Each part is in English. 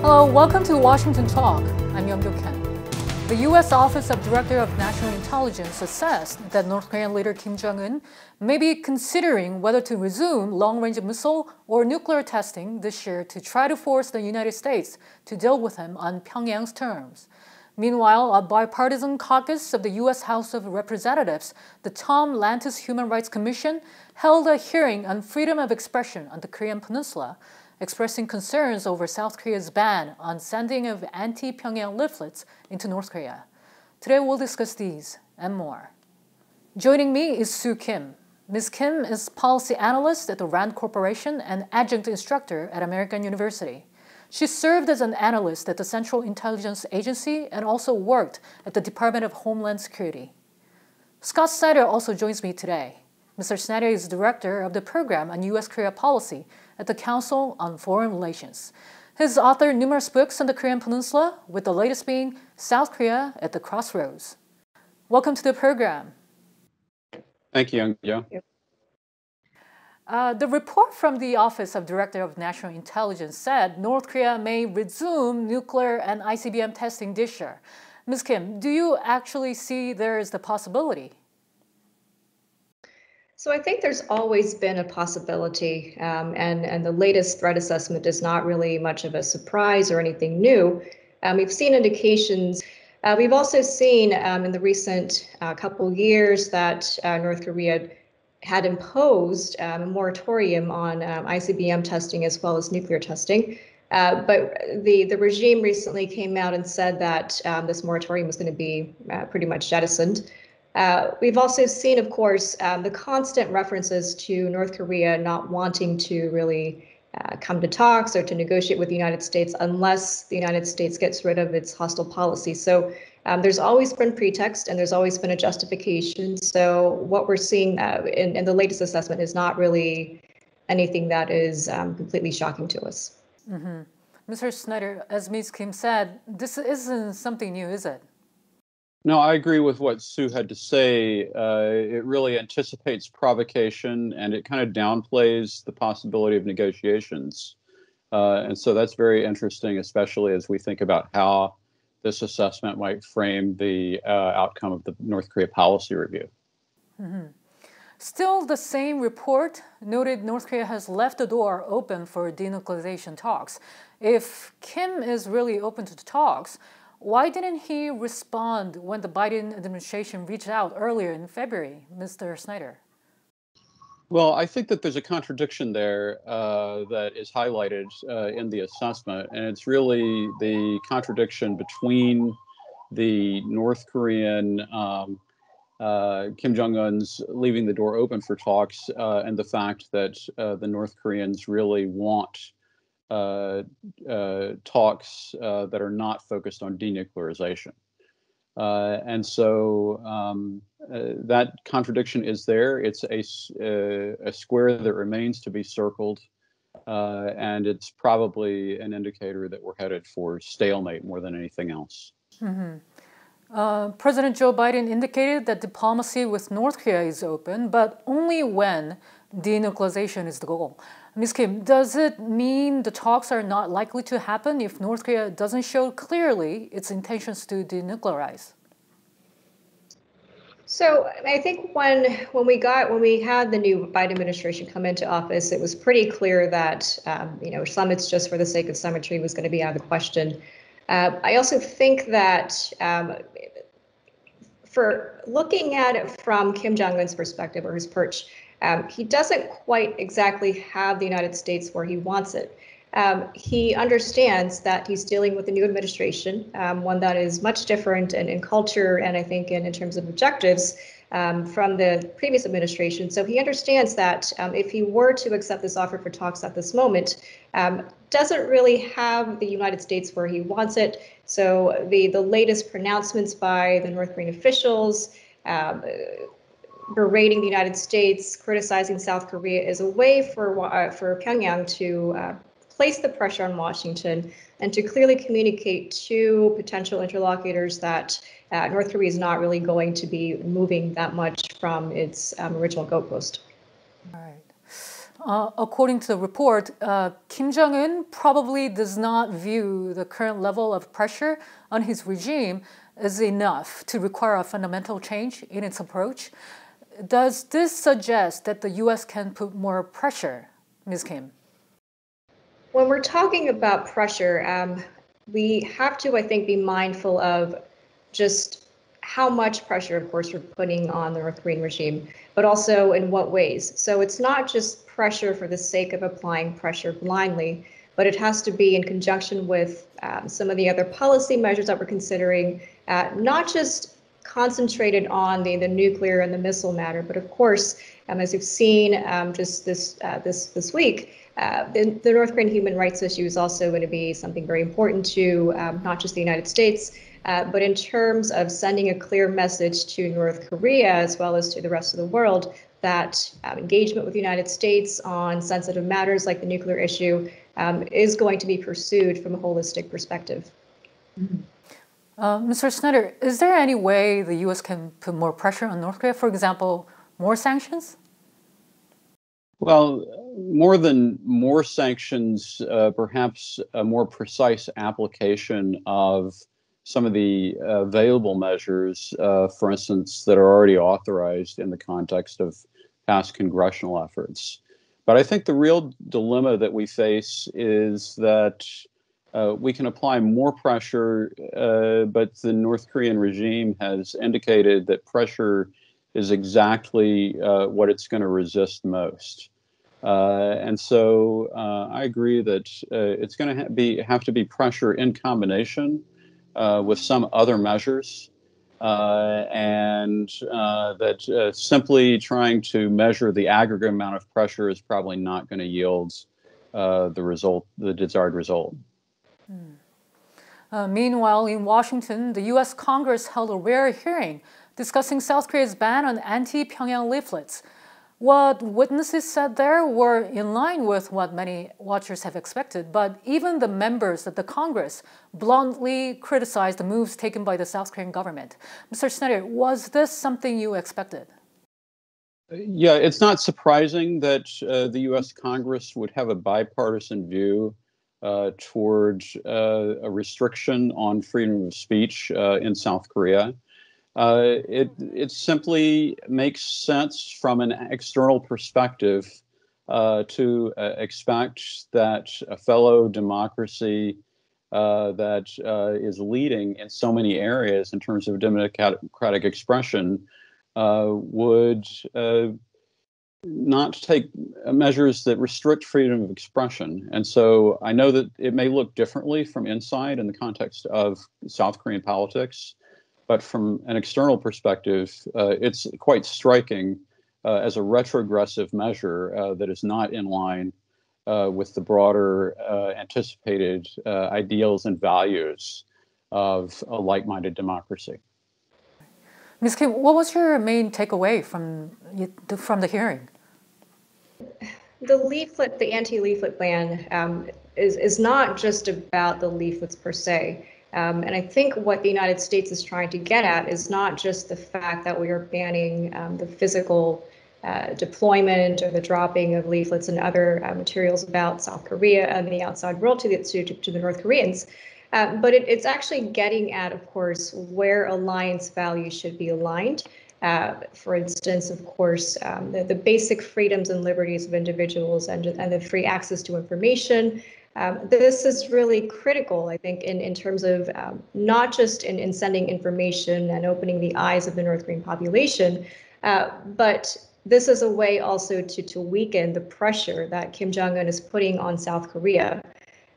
Hello, welcome to Washington-Talk. I'm Kim. The U.S. Office of Director of National Intelligence assessed that North Korean leader Kim Jong-un may be considering whether to resume long-range missile or nuclear testing this year to try to force the United States to deal with him on Pyongyang's terms. Meanwhile, a bipartisan caucus of the U.S. House of Representatives, the Tom Lantos Human Rights Commission, held a hearing on freedom of expression on the Korean Peninsula, expressing concerns over South Korea's ban on sending of anti-Pyongyang leaflets into North Korea. Today we'll discuss these and more. Joining me is Soo Kim. Ms. Kim is policy analyst at the RAND Corporation and adjunct instructor at American University. She served as an analyst at the Central Intelligence Agency and also worked at the Department of Homeland Security. Scott Snyder also joins me today. Mr. Snyder is director of the program on U.S.-Korea policy at the Council on Foreign Relations. He's authored numerous books on the Korean Peninsula, with the latest being South Korea at the Crossroads. Welcome to the program. Thank you, Young. The report from the Office of Director of National Intelligence said North Korea may resume nuclear and Icbm testing this year. Ms. Kim, do you actually see there is the possibility? So I think there's always been a possibility, and the latest threat assessment is not really much of a surprise or anything new. We've seen indications. We've also seen in the recent couple years that North Korea had imposed a moratorium on ICBM testing as well as nuclear testing. But the regime recently came out and said that this moratorium was going to be pretty much jettisoned. We've also seen, of course, the constant references to North Korea not wanting to really come to talks or to negotiate with the United States unless the United States gets rid of its hostile policy. So there's always been pretext and there's always been a justification. So what we're seeing in the latest assessment is not really anything that is completely shocking to us. Mm-hmm. Mr. Snyder, as Ms. Kim said, this isn't something new, is it? No, I agree with what Sue had to say. It really anticipates provocation and it kind of downplays the possibility of negotiations. And so that's very interesting, especially as we think about how this assessment might frame the outcome of the North Korea policy review. Mm-hmm. Still, the same report noted North Korea has left the door open for denuclearization talks. If Kim is really open to the talks, why didn't he respond when the Biden administration reached out earlier in February, Mr. Snyder? Well, I think that there's a contradiction there that is highlighted in the assessment, and it's really the contradiction between the North Korean Kim Jong-un's leaving the door open for talks and the fact that the North Koreans really want talks that are not focused on denuclearization. And so that contradiction is there. It's a square that remains to be circled, and it's probably an indicator that we're headed for stalemate more than anything else. Mm-hmm. President Joe Biden indicated that diplomacy with North Korea is open, but only when denuclearization is the goal. Ms. Kim, does it mean the talks are not likely to happen if North Korea doesn't show clearly its intentions to denuclearize? So I think when we had the new Biden administration come into office, it was pretty clear that summits just for the sake of symmetry was going to be out of the question. I also think that for looking at it from Kim Jong-un's perspective or his perch, he doesn't quite exactly have the United States where he wants it. He understands that he's dealing with a new administration, one that is much different in culture and I think in terms of objectives from the previous administration. So he understands that if he were to accept this offer for talks at this moment, doesn't really have the United States where he wants it. So the latest pronouncements by the North Korean officials, berating the United States, criticizing South Korea is a way for Pyongyang to place the pressure on Washington and to clearly communicate to potential interlocutors that North Korea is not really going to be moving that much from its original goalpost. All right. according to the report, Kim Jong-un probably does not view the current level of pressure on his regime as enough to require a fundamental change in its approach. Does this suggest that the U.S. can put more pressure, Ms. Kim? When we're talking about pressure, we have to, I think, be mindful of just how much pressure, of course, we're putting on the North Korean regime, but also in what ways. So it's not just pressure for the sake of applying pressure blindly, but it has to be in conjunction with some of the other policy measures that we're considering, not just concentrated on the nuclear and the missile matter, but of course, as you've seen just this week, the North Korean human rights issue is also going to be something very important to not just the United States, but in terms of sending a clear message to North Korea as well as to the rest of the world that engagement with the United States on sensitive matters like the nuclear issue is going to be pursued from a holistic perspective. Mr. Snyder, is there any way the U.S. can put more pressure on North Korea? For example, more sanctions? Well, more than more sanctions, perhaps a more precise application of some of the available measures, for instance, that are already authorized in the context of past congressional efforts. But I think the real dilemma that we face is that we can apply more pressure, but the North Korean regime has indicated that pressure is exactly what it's going to resist most. And so I agree that it's going to have to be pressure in combination with some other measures, and that simply trying to measure the aggregate amount of pressure is probably not going to yield the desired result. Meanwhile, in Washington, the U.S. Congress held a rare hearing discussing South Korea's ban on anti-Pyongyang leaflets. What witnesses said there were in line with what many watchers have expected, but even the members of the Congress bluntly criticized the moves taken by the South Korean government. Mr. Snyder, was this something you expected? Yeah, it's not surprising that the U.S. Congress would have a bipartisan view towards a restriction on freedom of speech in South Korea. It simply makes sense from an external perspective to expect that a fellow democracy that is leading in so many areas in terms of democratic expression would not take measures that restrict freedom of expression. And so I know that it may look differently from inside in the context of South Korean politics, but from an external perspective, it's quite striking as a retrogressive measure that is not in line with the broader anticipated ideals and values of a like-minded democracy. Ms. Kim, what was your main takeaway from the hearing? The anti-leaflet ban is not just about the leaflets per se. And I think what the United States is trying to get at is not just the fact that we are banning the physical deployment or the dropping of leaflets and other materials about South Korea and the outside world to the North Koreans, but it's actually getting at, of course, where alliance values should be aligned. For instance, of course, the basic freedoms and liberties of individuals and the free access to information. This is really critical, I think, in terms of not just in sending information and opening the eyes of the North Korean population, but this is a way also to weaken the pressure that Kim Jong-un is putting on South Korea.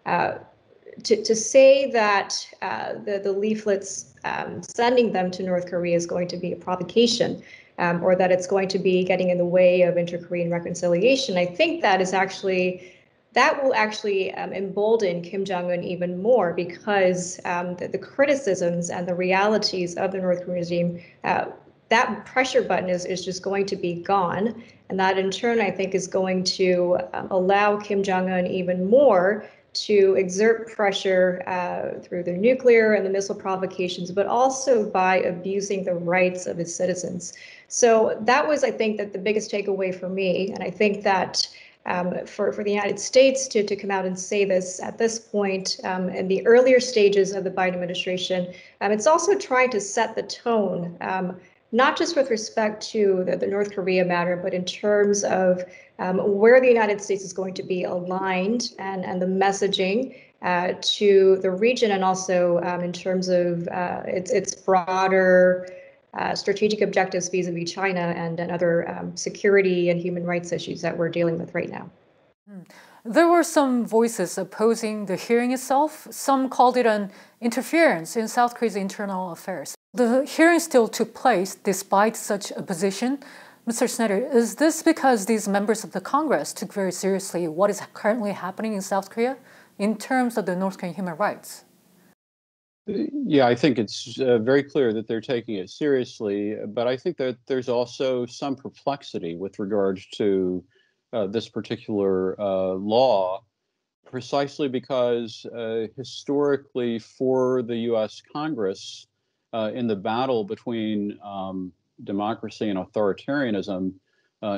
To say that the leaflets, sending them to North Korea is going to be a provocation, or that it's going to be getting in the way of inter-Korean reconciliation, I think that will actually embolden Kim Jong-un even more, because the criticisms and the realities of the North Korean regime, that pressure button is just going to be gone. And that in turn, I think, is going to allow Kim Jong-un even more to exert pressure through the nuclear and the missile provocations, but also by abusing the rights of his citizens. So that was, I think, that the biggest takeaway for me. And I think that for the United States to come out and say this at this point in the earlier stages of the Biden administration. It's also trying to set the tone, not just with respect to the North Korea matter, but in terms of where the United States is going to be aligned and the messaging to the region, and also in terms of its broader strategic objectives vis-a-vis China and other security and human rights issues that we're dealing with right now. There were some voices opposing the hearing itself. Some called it an interference in South Korea's internal affairs. The hearing still took place despite such a position. Mr. Snyder, is this because these members of the Congress took very seriously what is currently happening in South Korea in terms of the North Korean human rights? Yeah, I think it's very clear that they're taking it seriously, but I think that there's also some perplexity with regards to this particular law, precisely because historically for the U.S. Congress, in the battle between democracy and authoritarianism,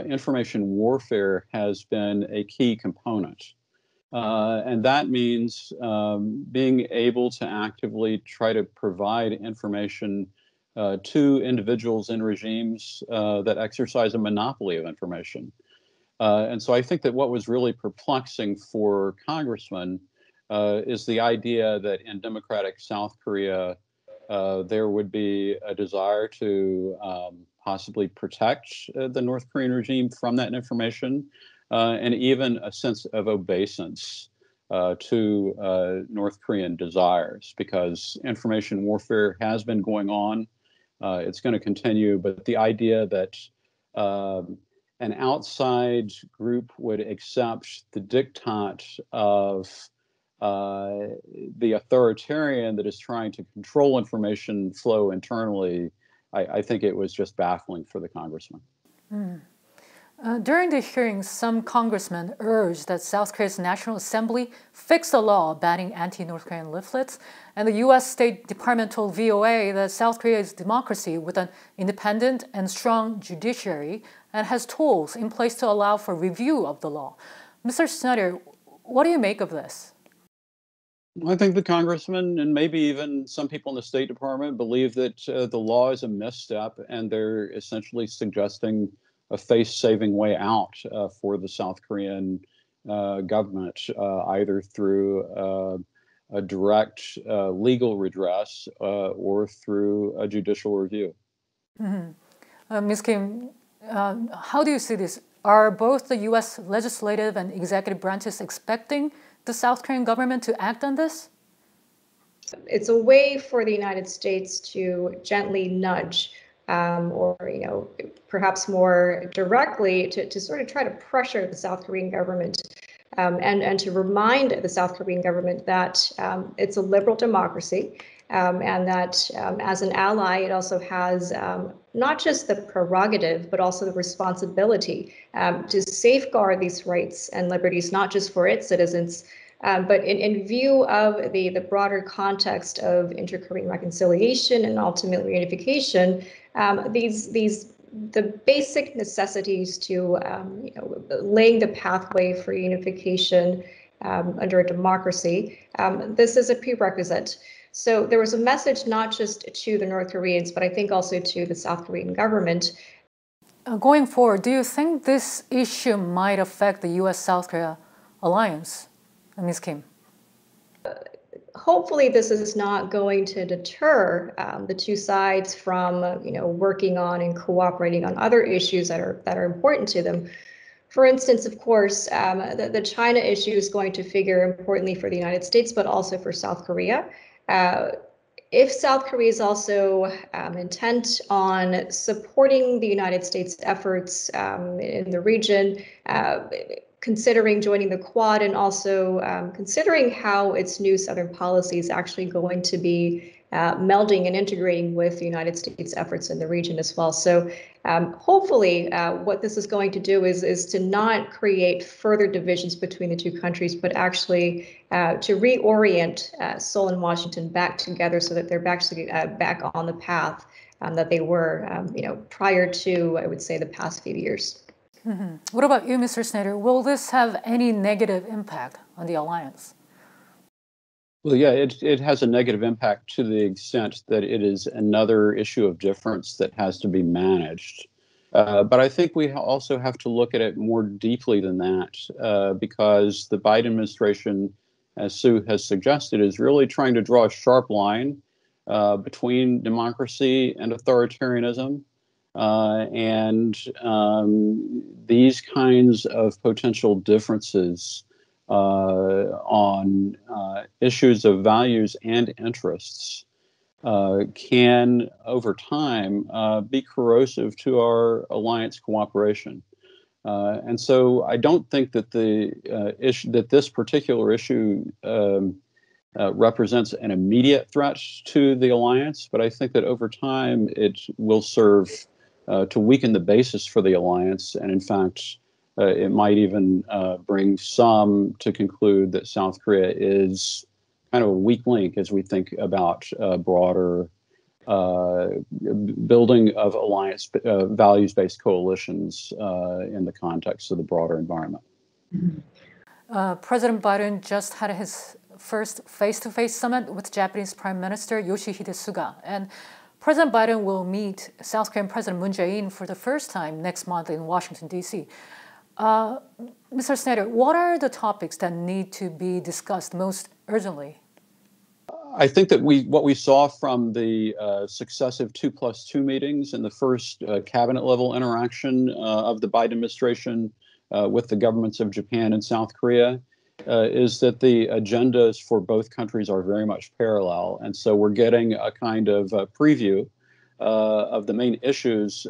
information warfare has been a key component. And that means being able to actively try to provide information to individuals in regimes that exercise a monopoly of information. And so I think that what was really perplexing for congressmen is the idea that in democratic South Korea, there would be a desire to possibly protect the North Korean regime from that information, and even a sense of obeisance to North Korean desires, because information warfare has been going on. It's going to continue, but the idea that an outside group would accept the diktat of the authoritarian that is trying to control information flow internally, I think it was just baffling for the congressman. During the hearings, some congressmen urged that South Korea's National Assembly fix a law banning anti-North Korean leaflets, and the U.S. State Department told VOA that South Korea is a democracy with an independent and strong judiciary and has tools in place to allow for review of the law. Mr. Snyder, what do you make of this? I think the congressman and maybe even some people in the State Department believe that the law is a misstep, and they're essentially suggesting a face-saving way out for the South Korean government, either through a direct legal redress or through a judicial review. Ms. Kim, how do you see this? Are both the U.S. legislative and executive branches expecting the South Korean government to act on this? It's a way for the United States to gently nudge or perhaps more directly to sort of try to pressure the South Korean government and to remind the South Korean government that it's a liberal democracy and that as an ally, it also has not just the prerogative, but also the responsibility to safeguard these rights and liberties, not just for its citizens, but in view of the broader context of inter-Korean reconciliation and ultimate reunification, the basic necessities to laying the pathway for unification under a democracy, this is a prerequisite. So there was a message not just to the North Koreans, but I think also to the South Korean government. Going forward, do you think this issue might affect the U.S.-South Korea alliance, Ms. Kim? Hopefully, this is not going to deter the two sides from, working on and cooperating on other issues that are important to them. For instance, of course, the China issue is going to figure importantly for the United States, but also for South Korea. If South Korea is also intent on supporting the United States' efforts in the region, considering joining the Quad, and also considering how its new Southern policy is actually going to be melding and integrating with the United States' efforts in the region as well. So hopefully what this is going to do is to not create further divisions between the two countries, but actually to reorient Seoul and Washington back together so that they're actually back on the path that they were prior to, I would say, the past few years. What about you, Mr. Snyder? Will this have any negative impact on the alliance? Well, yeah, it has a negative impact to the extent that it is another issue of difference that has to be managed. But I think we also have to look at it more deeply than that, because the Biden administration, as Sue has suggested, is really trying to draw a sharp line between democracy and authoritarianism. And these kinds of potential differences on issues of values and interests can, over time, be corrosive to our alliance cooperation. And so I don't think that this particular issue represents an immediate threat to the alliance, but I think that over time it will serve to weaken the basis for the alliance, and in fact, it might even bring some to conclude that South Korea is kind of a weak link as we think about broader building of alliance values-based coalitions in the context of the broader environment. President Biden just had his first face-to-face summit with Japanese Prime Minister Yoshihide Suga, and President Biden will meet South Korean President Moon Jae-in for the first time next month in Washington, D.C. Mr. Snyder, what are the topics that need to be discussed most urgently? I think that what we saw from the successive 2+2 meetings and the first cabinet level interaction of the Biden administration with the governments of Japan and South Korea is that the agendas for both countries are very much parallel. And so we're getting a kind of preview of the main issues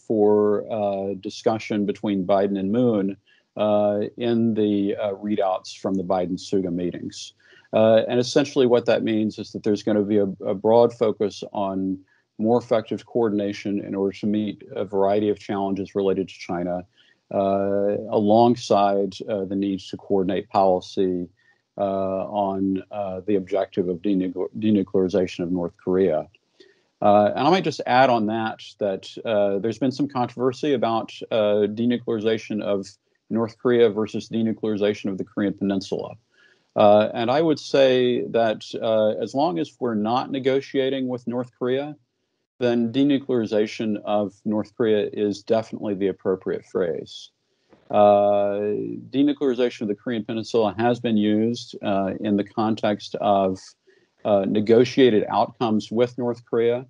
for discussion between Biden and Moon in the readouts from the Biden-Suga meetings. And essentially what that means is that there's going to be a broad focus on more effective coordination in order to meet a variety of challenges related to China, alongside the needs to coordinate policy on the objective of denuclearization of North Korea. And I might just add on that there's been some controversy about denuclearization of North Korea versus denuclearization of the Korean Peninsula. And I would say that as long as we're not negotiating with North Korea, then denuclearization of North Korea is definitely the appropriate phrase. Denuclearization of the Korean Peninsula has been used in the context of negotiated outcomes with North Korea.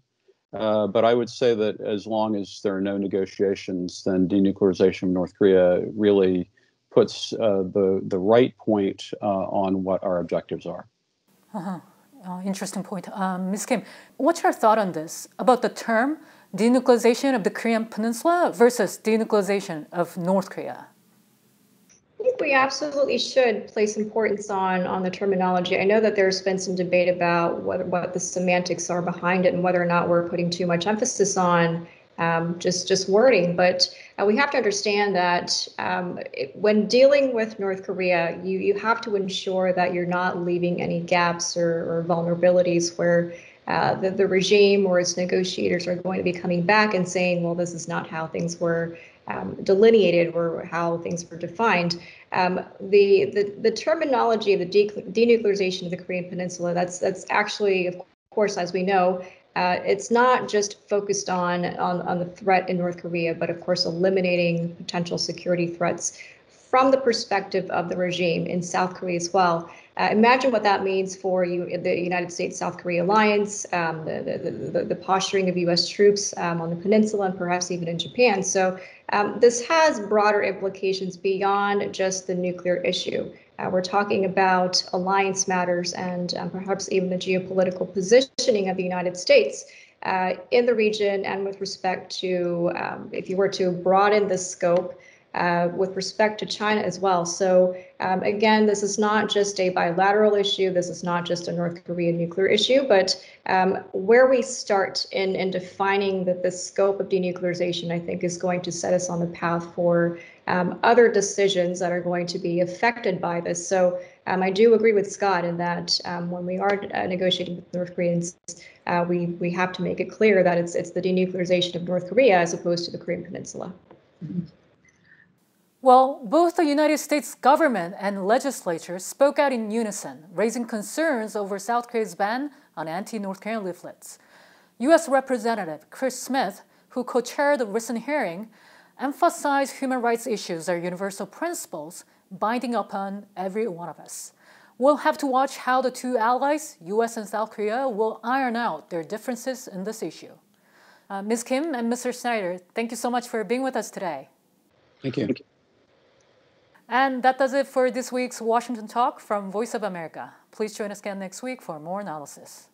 But I would say that as long as there are no negotiations, then denuclearization of North Korea really puts the right point on what our objectives are. Interesting point. Ms. Kim, what's your thought on this, about the term denuclearization of the Korean Peninsula versus denuclearization of North Korea? I think we absolutely should place importance on the terminology. I know that there's been some debate about what the semantics are behind it and whether or not we're putting too much emphasis on just wording, but we have to understand that when dealing with North Korea, you have to ensure that you're not leaving any gaps or vulnerabilities where the regime or its negotiators are going to be coming back and saying, well, this is not how things were delineated or how things were defined. The terminology of the denuclearization of the Korean Peninsula, that's actually, of course, as we know, it's not just focused on the threat in North Korea, but of course eliminating potential security threats from the perspective of the regime in South Korea as well. Imagine what that means for the United States-South Korea alliance, the posturing of U.S. troops on the peninsula and perhaps even in Japan. So this has broader implications beyond just the nuclear issue. We're talking about alliance matters and perhaps even the geopolitical positioning of the United States in the region, and with respect to, if you were to broaden the scope, with respect to China as well. So again, this is not just a bilateral issue. This is not just a North Korean nuclear issue, but where we start in defining the scope of denuclearization, I think, is going to set us on the path for other decisions that are going to be affected by this. So I do agree with Scott in that when we are negotiating with North Koreans, we have to make it clear that it's the denuclearization of North Korea as opposed to the Korean Peninsula. Well, both the United States government and legislature spoke out in unison, raising concerns over South Korea's ban on anti-North Korean leaflets. U.S. Representative Chris Smith, who co-chaired the recent hearing, emphasized human rights issues are universal principles binding upon every one of us. We'll have to watch how the two allies, U.S. and South Korea, will iron out their differences in this issue. Ms. Kim and Mr. Snyder, thank you so much for being with us today. Thank you. And that does it for this week's Washington Talk from Voice of America. Please join us again next week for more analysis.